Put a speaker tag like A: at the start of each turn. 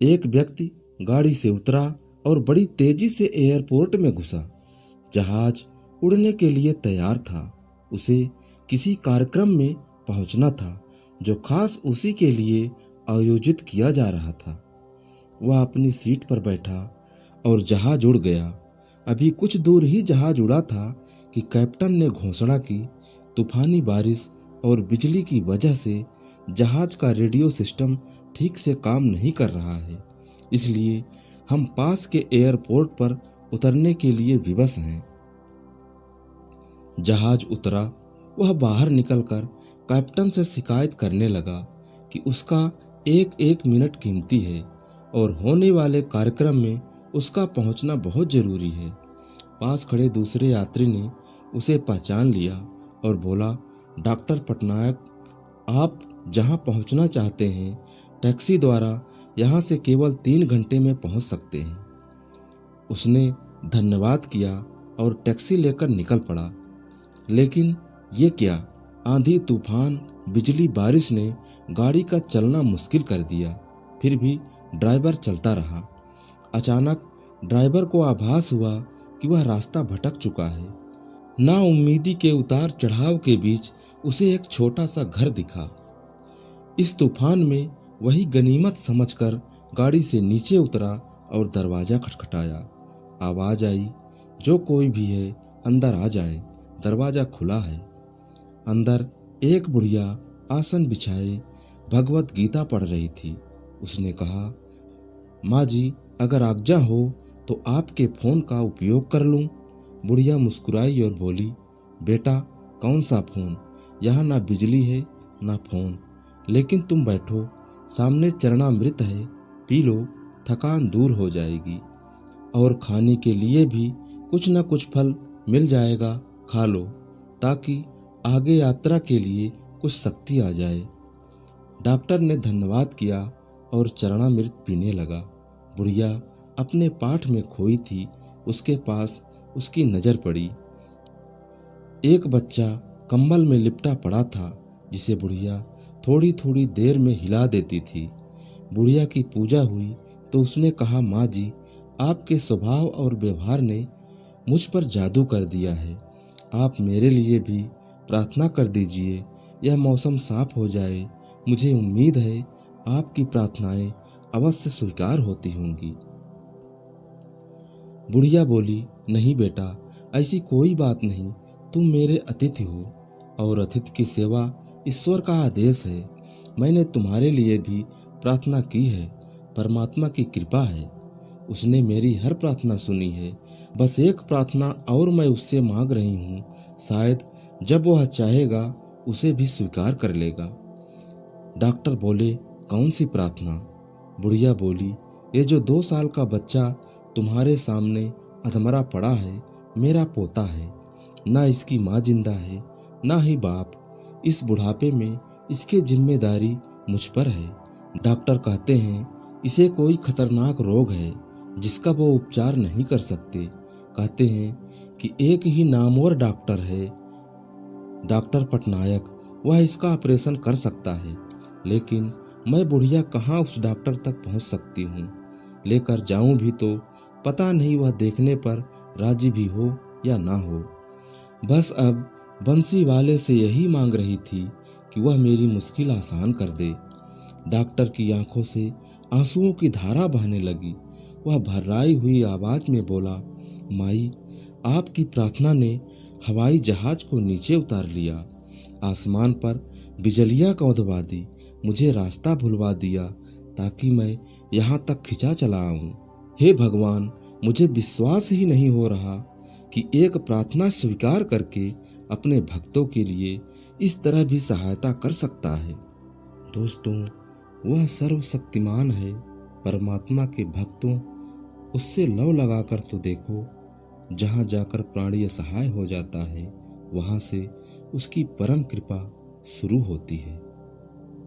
A: एक व्यक्ति गाड़ी से उतरा और बड़ी तेजी से एयरपोर्ट में घुसा। जहाज उड़ने के लिए तैयार था। उसे किसी कार्यक्रम में पहुंचना था जो खास उसी के लिए आयोजित किया जा रहा था। वह अपनी सीट पर बैठा और जहाज उड़ गया। अभी कुछ दूर ही जहाज उड़ा था कि कैप्टन ने घोषणा की, तूफानी बारिश और बिजली की वजह से जहाज का रेडियो सिस्टम ठीक से काम नहीं कर रहा है, इसलिए हम पास के एयरपोर्ट पर उतरने के लिए विवश हैं। जहाज उतरा। वह बाहर निकलकर कैप्टन से शिकायत करने लगा कि उसका एक एक मिनट कीमती है और होने वाले कार्यक्रम में उसका पहुंचना बहुत जरूरी है। पास खड़े दूसरे यात्री ने उसे पहचान लिया और बोला, डॉक्टर पटनायक, आप जहां पहुंचना चाहते हैं टैक्सी द्वारा यहां से केवल 3 घंटे में पहुंच सकते हैं। उसने धन्यवाद किया और टैक्सी लेकर निकल पड़ा। लेकिन ये क्या, आंधी तूफान बिजली बारिश ने गाड़ी का चलना मुश्किल कर दिया। फिर भी ड्राइवर चलता रहा। अचानक ड्राइवर को आभास हुआ कि वह रास्ता भटक चुका है। नाउम्मीदी के उतार चढ़ाव के बीच उसे एक छोटा सा घर दिखा। इस तूफान में वही गनीमत समझकर गाड़ी से नीचे उतरा और दरवाजा खटखटाया। आवाज आई, जो कोई भी है अंदर आ जाए, दरवाजा खुला है। अंदर एक बुढ़िया आसन बिछाए भगवत गीता पढ़ रही थी। उसने कहा, माँ जी, अगर आज्ञा हो तो आपके फोन का उपयोग कर लूं। बुढ़िया मुस्कुराई और बोली, बेटा, कौन सा फोन? यहाँ ना बिजली है ना फोन। लेकिन तुम बैठो, सामने चरणामृत है, पी लो, थकान दूर हो जाएगी। और खाने के लिए भी कुछ न कुछ फल मिल जाएगा, खा लो, ताकि आगे यात्रा के लिए कुछ शक्ति आ जाए। डॉक्टर ने धन्यवाद किया और चरणामृत पीने लगा। बुढ़िया अपने पाठ में खोई थी। उसके पास उसकी नजर पड़ी। एक बच्चा कंबल में लिपटा पड़ा था, जिसे बुढ़िया थोड़ी थोड़ी देर में हिला देती थी। बुढ़िया की पूजा हुई तो उसने कहा, माँ जी, आपके स्वभाव और व्यवहार ने मुझ पर जादू कर दिया है। आप मेरे लिए भी प्रार्थना कर दीजिए, यह मौसम साफ हो जाए। मुझे उम्मीद है आपकी प्रार्थनाएं अवश्य स्वीकार होती होंगी। बुढ़िया बोली, नहीं बेटा, ऐसी कोई बात नहीं। तुम मेरे अतिथि हो और अतिथि की सेवा ईश्वर का आदेश है। मैंने तुम्हारे लिए भी प्रार्थना की है, परमात्मा की कृपा है। उसने मेरी हर प्रार्थना सुनी है। बस एक प्रार्थना और मैं उससे मांग रही हूँ, शायद जब वह चाहेगा उसे भी स्वीकार कर लेगा। डॉक्टर बोले, कौन सी प्रार्थना? बुढ़िया बोली, ये जो 2 साल का बच्चा तुम्हारे सामने अधमरा पड़ा है, मेरा पोता है। ना इसकी माँ जिंदा है, ना ही बाप। इस बुढ़ापे में इसकी जिम्मेदारी मुझ पर है। डॉक्टर कहते हैं इसे कोई खतरनाक रोग है जिसका वो उपचार नहीं कर सकते। कहते हैं कि एक ही नामवर डॉक्टर है, डॉक्टर पटनायक, वह इसका ऑपरेशन कर सकता है। लेकिन मैं बुढ़िया कहाँ उस डॉक्टर तक पहुँच सकती हूँ? लेकर जाऊँ भी तो पता नहीं वह देखने पर राजी भी हो या ना हो। बस अब बंसी वाले से यही मांग रही थी कि वह मेरी मुश्किल आसान कर दे। डॉक्टर की आंखों से आंसुओं की धारा बहने लगी। वह भर्राई हुई आवाज में बोला, माई, आपकी प्रार्थना ने हवाई जहाज को नीचे उतार लिया, आसमान पर बिजलियां कौंधवा दी, मुझे रास्ता भुलवा दिया ताकि मैं यहाँ तक खिंचा चला आऊं। हे भगवान, मुझे विश्वास ही नहीं हो रहा कि एक प्रार्थना स्वीकार करके अपने भक्तों के लिए इस तरह भी सहायता कर सकता है। दोस्तों, वह सर्वशक्तिमान है। परमात्मा के भक्तों, उससे लव लगाकर तो देखो। जहाँ जाकर प्राणी असहाय हो जाता है, वहाँ से उसकी परम कृपा शुरू होती है।